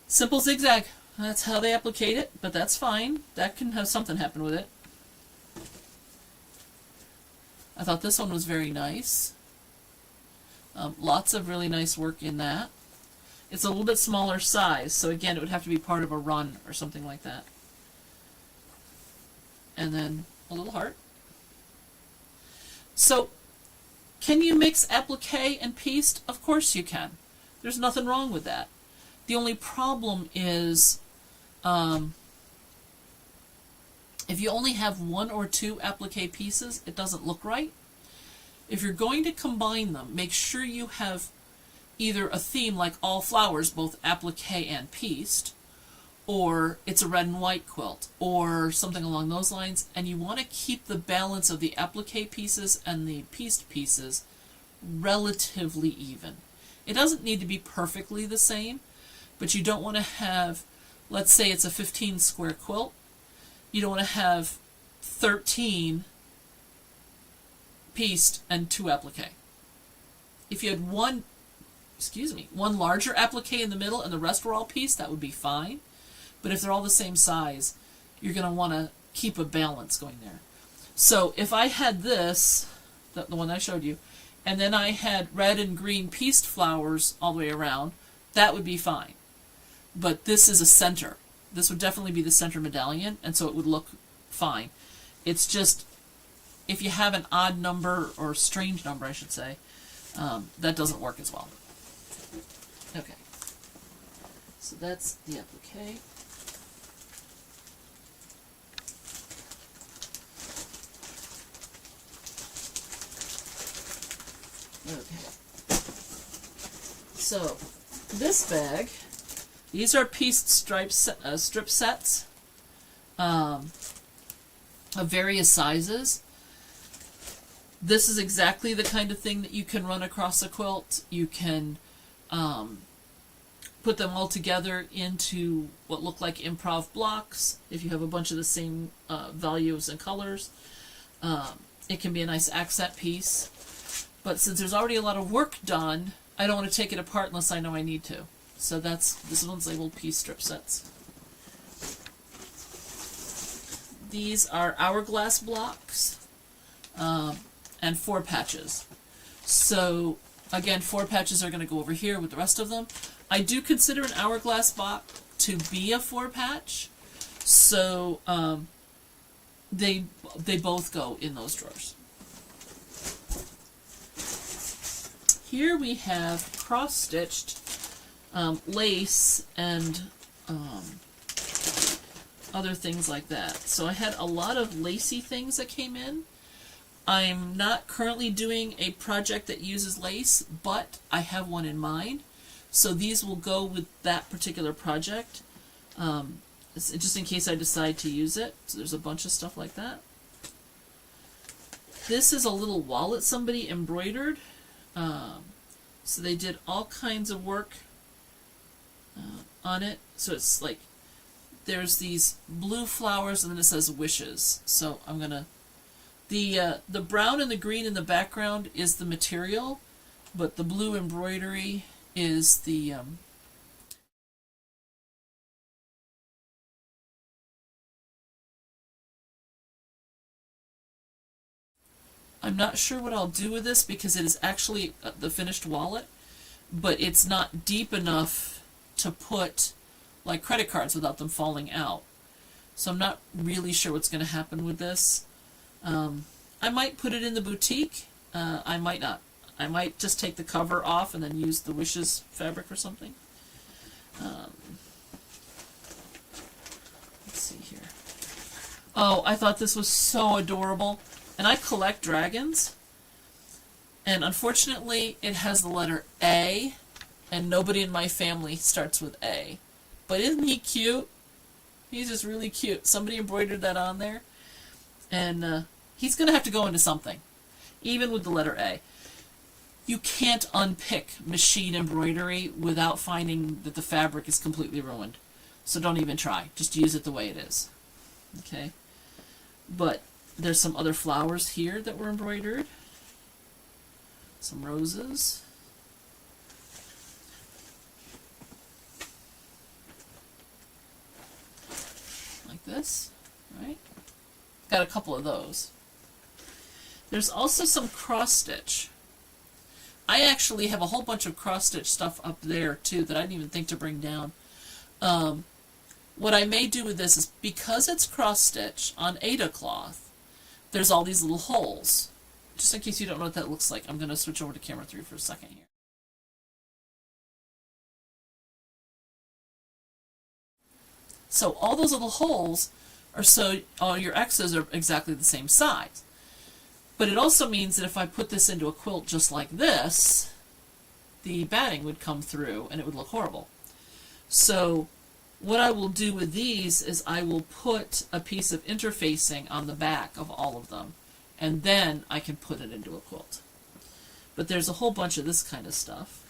simple zigzag. That's how they applicate it, but that's fine. That can have something happen with it. I thought this one was very nice. Lots of really nice work in that. It's a little bit smaller size, so again, it would have to be part of a run or something like that. And then a little heart. So, can you mix applique and pieced? Of course you can. There's nothing wrong with that. The only problem is if you only have 1 or 2 applique pieces, it doesn't look right. If you're going to combine them, make sure you have either a theme like all flowers, both applique and pieced, or it's a red and white quilt, or something along those lines, and you want to keep the balance of the applique pieces and the pieced pieces relatively even. It doesn't need to be perfectly the same, but you don't want to have, let's say it's a 15 square quilt, you don't want to have 13 pieced and 2 applique. If you had one larger applique in the middle and the rest were all pieced, that would be fine. But if they're all the same size, you're going to want to keep a balance going there. So if I had this, the one I showed you, and then I had red and green pieced flowers all the way around, that would be fine. But this is a center. This would definitely be the center medallion, and so it would look fine. It's just, if you have an odd number, or strange number I should say, that doesn't work as well. Okay. So that's the applique. Okay. So, this bag, these are pieced strip sets of various sizes. This is exactly the kind of thing that you can run across a quilt. You can put them all together into what look like improv blocks if you have a bunch of the same values and colors. It can be a nice accent piece. But since there's already a lot of work done, I don't want to take it apart unless I know I need to. So this one's labeled piece strip sets. These are hourglass blocks and 4 patches. So again, 4 patches are going to go over here with the rest of them. I do consider an hourglass block to be a 4 patch, so they both go in those drawers. Here we have cross-stitched lace and other things like that. So I had a lot of lacy things that came in. I'm not currently doing a project that uses lace, but I have one in mind. So these will go with that particular project, just in case I decide to use it. So there's a bunch of stuff like that. This is a little wallet somebody embroidered. So they did all kinds of work on it. So it's like, there's these blue flowers and then it says wishes. So I'm gonna, the brown and the green in the background is the material, but the blue embroidery is the I'm not sure what I'll do with this because it is actually the finished wallet, but it's not deep enough to put like credit cards without them falling out. So I'm not really sure what's going to happen with this. I might put it in the boutique. I might not. I might just take the cover off and then use the Wishes fabric or something. Let's see here. Oh, I thought this was so adorable. And I collect dragons. And unfortunately, it has the letter A, and nobody in my family starts with A. But isn't he cute? He's just really cute. Somebody embroidered that on there. And he's going to have to go into something, even with the letter A. You can't unpick machine embroidery without finding that the fabric is completely ruined. So don't even try. Just use it the way it is. Okay? But there's some other flowers here that were embroidered. Some roses. Like this, right? Got a couple of those. There's also some cross-stitch. I actually have a whole bunch of cross-stitch stuff up there, too, that I didn't even think to bring down. What I may do with this is, because it's cross-stitch on Aida cloth, there's all these little holes. Just in case you don't know what that looks like, I'm going to switch over to camera 3 for a second here. So all those little holes are so all your X's are exactly the same size. But it also means that if I put this into a quilt just like this, the batting would come through and it would look horrible. So what I will do with these is I will put a piece of interfacing on the back of all of them, and then I can put it into a quilt. But there's a whole bunch of this kind of stuff.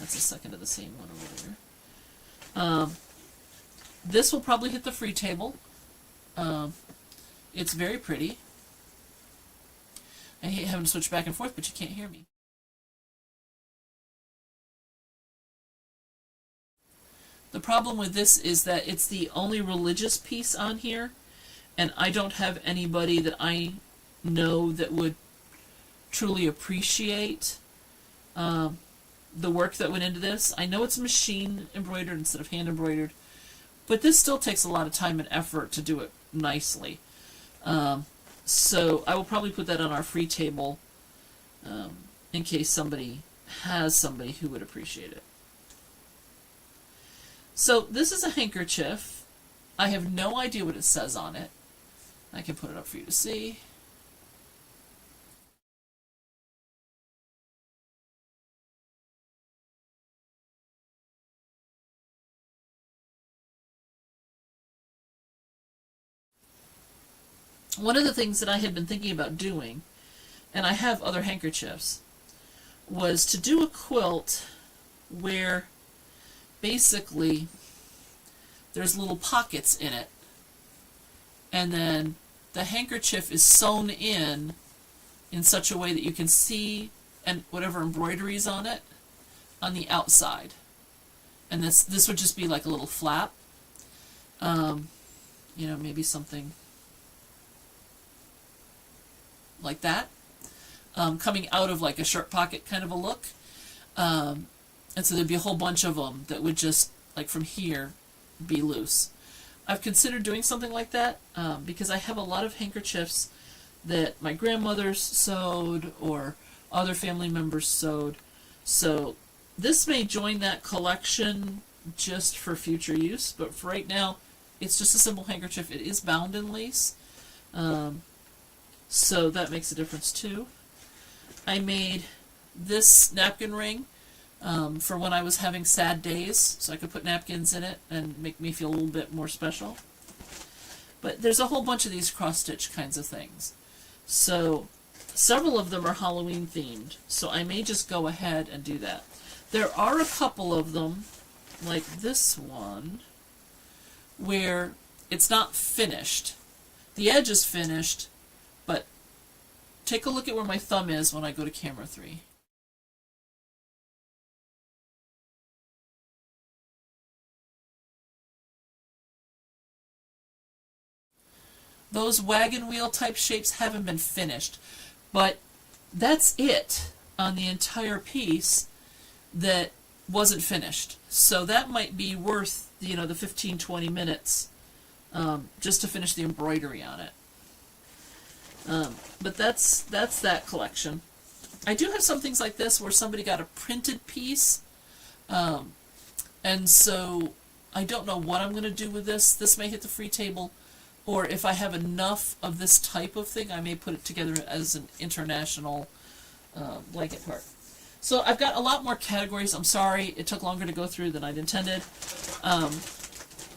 That's a second of the same one over there. This will probably hit the free table. It's very pretty. I hate having to switch back and forth, but you can't hear me. The problem with this is that it's the only religious piece on here, and I don't have anybody that I know that would truly appreciate the work that went into this. I know it's machine embroidered instead of hand embroidered, but this still takes a lot of time and effort to do it nicely. So I will probably put that on our free table in case somebody has somebody who would appreciate it. So this is a handkerchief. I have no idea what it says on it. I can put it up for you to see. One of the things that I had been thinking about doing, and I have other handkerchiefs, was to do a quilt where basically there's little pockets in it, and then the handkerchief is sewn in such a way that you can see and whatever embroidery is on it on the outside. And this would just be like a little flap. You know, maybe something like that, coming out of like a shirt pocket kind of a look. And so there'd be a whole bunch of them that would just, like from here, be loose. I've considered doing something like that because I have a lot of handkerchiefs that my grandmother's sewed or other family members sewed. So this may join that collection just for future use, but for right now, it's just a simple handkerchief. It is bound in lace. So that makes a difference too. I made this napkin ring for when I was having sad days, so I could put napkins in it and make me feel a little bit more special. But there's a whole bunch of these cross-stitch kinds of things. So several of them are Halloween themed, so I may just go ahead and do that. There are a couple of them, like this one, where it's not finished. The edge is finished, but take a look at where my thumb is when I go to camera 3. Those wagon wheel type shapes haven't been finished, but that's it on the entire piece that wasn't finished. So that might be worth, you know, the 15-20 minutes just to finish the embroidery on it. But that's that collection. I do have some things like this where somebody got a printed piece, and so I don't know what I'm going to do with this. This may hit the free table, or if I have enough of this type of thing, I may put it together as an international blanket part. So I've got a lot more categories. I'm sorry it took longer to go through than I'd intended.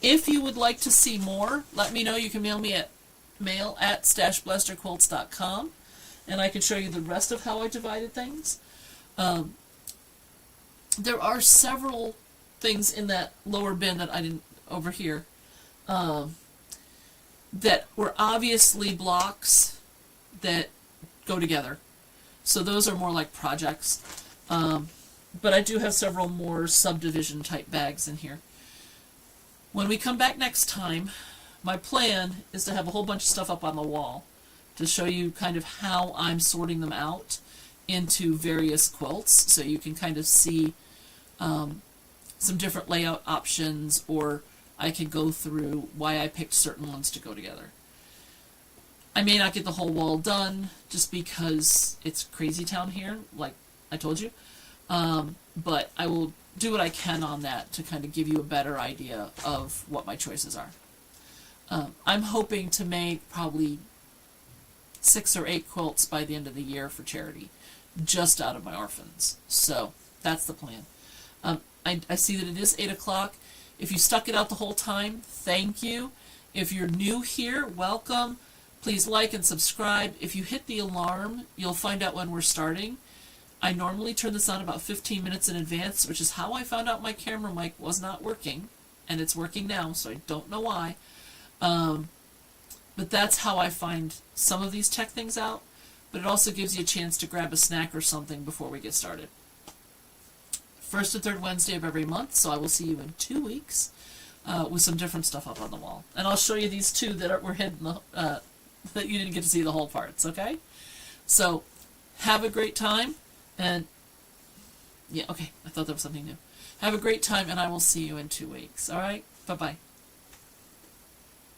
If you would like to see more, let me know. You can mail me at mail@StashBlasterQuilts.com, and I can show you the rest of how I divided things. There are several things in that lower bin that I didn't, over here, that were obviously blocks that go together. So those are more like projects. But I do have several more subdivision type bags in here. When we come back next time, my plan is to have a whole bunch of stuff up on the wall to show you kind of how I'm sorting them out into various quilts, so you can kind of see some different layout options, or I can go through why I picked certain ones to go together. I may not get the whole wall done just because it's crazy town here, like I told you, but I will do what I can on that to kind of give you a better idea of what my choices are. I'm hoping to make probably 6 or 8 quilts by the end of the year for charity, just out of my orphans. So that's the plan. I see that it is 8 o'clock. If you stuck it out the whole time, thank you. If you're new here, welcome. Please like and subscribe. If you hit the alarm, you'll find out when we're starting. I normally turn this on about 15 minutes in advance, which is how I found out my camera mic was not working, and it's working now, so I don't know why. But that's how I find some of these tech things out, but it also gives you a chance to grab a snack or something before we get started. First and third Wednesday of every month, so I will see you in 2 weeks with some different stuff up on the wall. And I'll show you these two that were hidden, that you didn't get to see the whole parts, okay? So, have a great time, and, yeah, okay, I thought that was something new. Have a great time, and I will see you in 2 weeks, alright? Bye-bye.